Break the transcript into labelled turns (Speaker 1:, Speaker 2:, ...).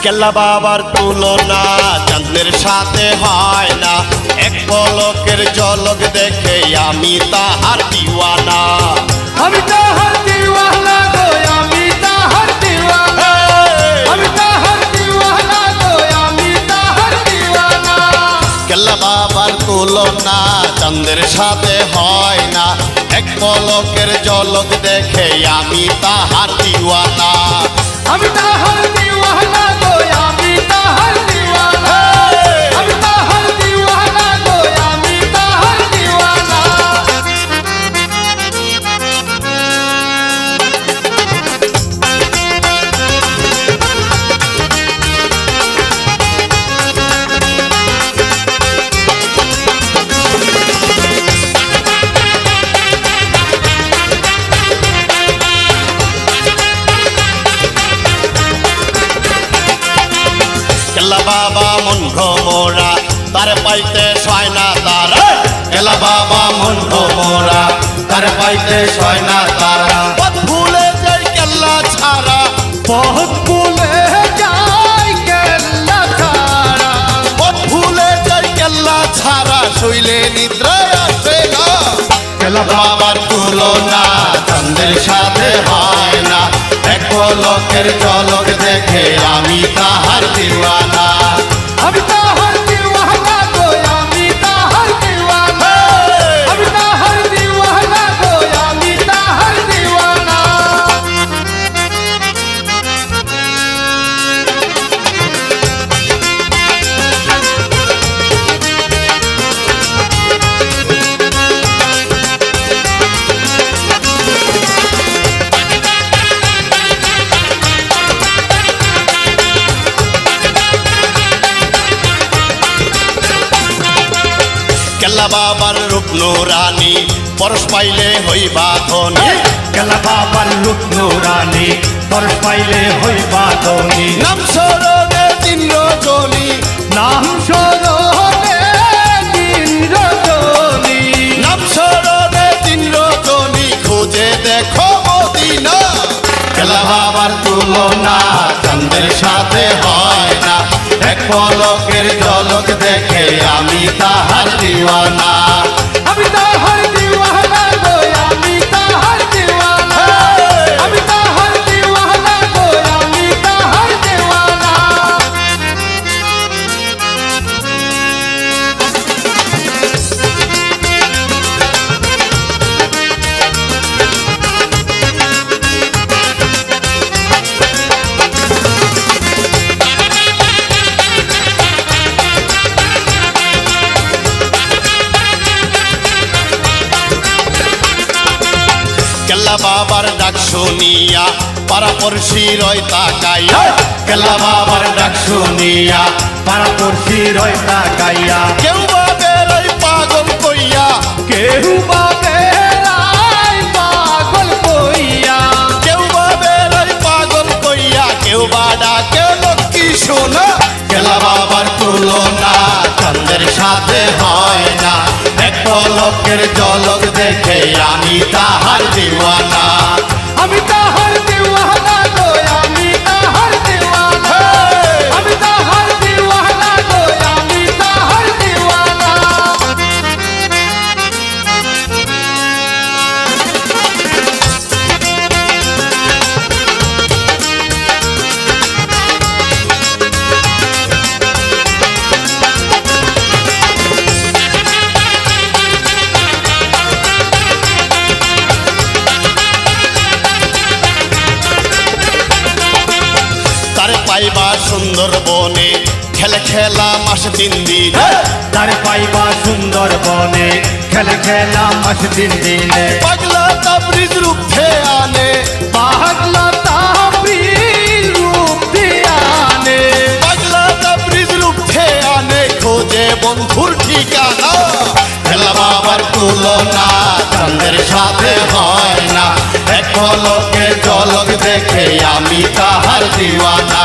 Speaker 1: কেল্লা বাবার তুলনা চাঁদের সাথে হয় না, এক পলকের ঝলক দেখে আমি তাহার দিওয়ানা।
Speaker 2: আমি তাহার দিওয়ানা গো, আমি তাহার দিওয়ানা, আমি তাহার দিওয়ানা গো, আমি তাহার দিওয়ানা।
Speaker 1: কেল্লা বাবার তুলনা চাঁদের সাথে হয় না, এক পলকের ঝলক দেখে আমি তাহার দিওয়ানা।
Speaker 2: আমি তাহার দিওয়ানা গো, আমি তাহার দিওয়ানা, আমি তাহার দিওয়ানা গো, আমি তাহার দিওয়ানা।
Speaker 1: কেল্লা বাবা মন ভ্রমরা তার পাইতে সয় না তারা, কেল্লা বাবা মন ভ্রমরা তার পাইতে সয় না তারা। পথ ভুলে যাই কেল্লা ছাড়া,
Speaker 2: পথ ভুলে যাই কেল্লা ছাড়া,
Speaker 1: পথ ভুলে যাই কেল্লা ছাড়া, শৈলে নিদ্রা আসে না। কেল্লা বাবার তুলনা চাঁদের সাথে হয় না, এক পলকের ঝলক দেখে আমি তাহার দিওয়ানা।
Speaker 2: আমি তাহার দিওয়ানা গো, আমি তাহার দিওয়ানা, আমি তাহার দিওয়ানা গো, আমি তাহার দিওয়ানা।
Speaker 1: কেল্লা বাবার রূপ নুরানি পরশ পাইলে হইবা ধনী,
Speaker 2: কেল্লা বাবার রূপ নুরানি পরশ পাইলে হইবা ধনী।
Speaker 1: নাম স্মরণে দিন রজনী,
Speaker 2: নাম স্মরণে দিন রজনী,
Speaker 1: নাম স্মরণে দিন রজনী, খুঁজে দেখো মদিনা। কেল্লা বাবার তুলনা চাঁদের সাথে হয় না, এক পলকের ঝলক দেখে আমি তাহার দিওয়ানা।
Speaker 2: আমি তাহার দিওয়ানা গো, আমি তাহার দিওয়ানা, আমি তাহার দিওয়ানা গো, আমি তাহার দিওয়ানা।
Speaker 1: কেল্লা বাবার ডাক শুনিয়া পাড়াপড়শি রয় তাকাইয়া, কেল্লা বাবার ডাক শুনিয়া
Speaker 2: পাড়াপড়শি রয় তাকাইয়া,
Speaker 1: কেউ বা বেরোয় পাগল কইয়া,
Speaker 2: কেউ বা বেড়ায় পাগল কইয়া,
Speaker 1: কেউ বা বেরোয় পাগল কইয়া, কেউ বা ডাকে লক্ষ্মী সোনা। কেল্লা বাবার তুলনা চাঁদের সাথে হয় না, এক পলকের ঝলক দেখে আমি তাহার দিওয়ানা।
Speaker 2: আমি তাহার দিওয়ানা গো, আমি তাহার দিওয়ানা, আমি তাহার দিওয়ানা গো, আমি তাহার দিওয়ানা।
Speaker 1: তারে পাইবা সুন্দর বনে খেলে খেলা মাস দিন দিন,
Speaker 2: তারে পাইবা সুন্দর বনে খেলে খেলা মাস দিন দিনে।
Speaker 1: পাগলা তাবরিজ রূপ আনে,
Speaker 2: পাগলা তাবরিজ রূপ ধিয়ানে,
Speaker 1: পাগলা তাবরিজ রূপ আনে, খোঁজে বন্ধুর ঠিকানা। কেল্লা বাবার তুলনা চাঁদের সাথে হয় না, এক পলকে ঝলক দেখে আমি তাহার দিওয়ানা।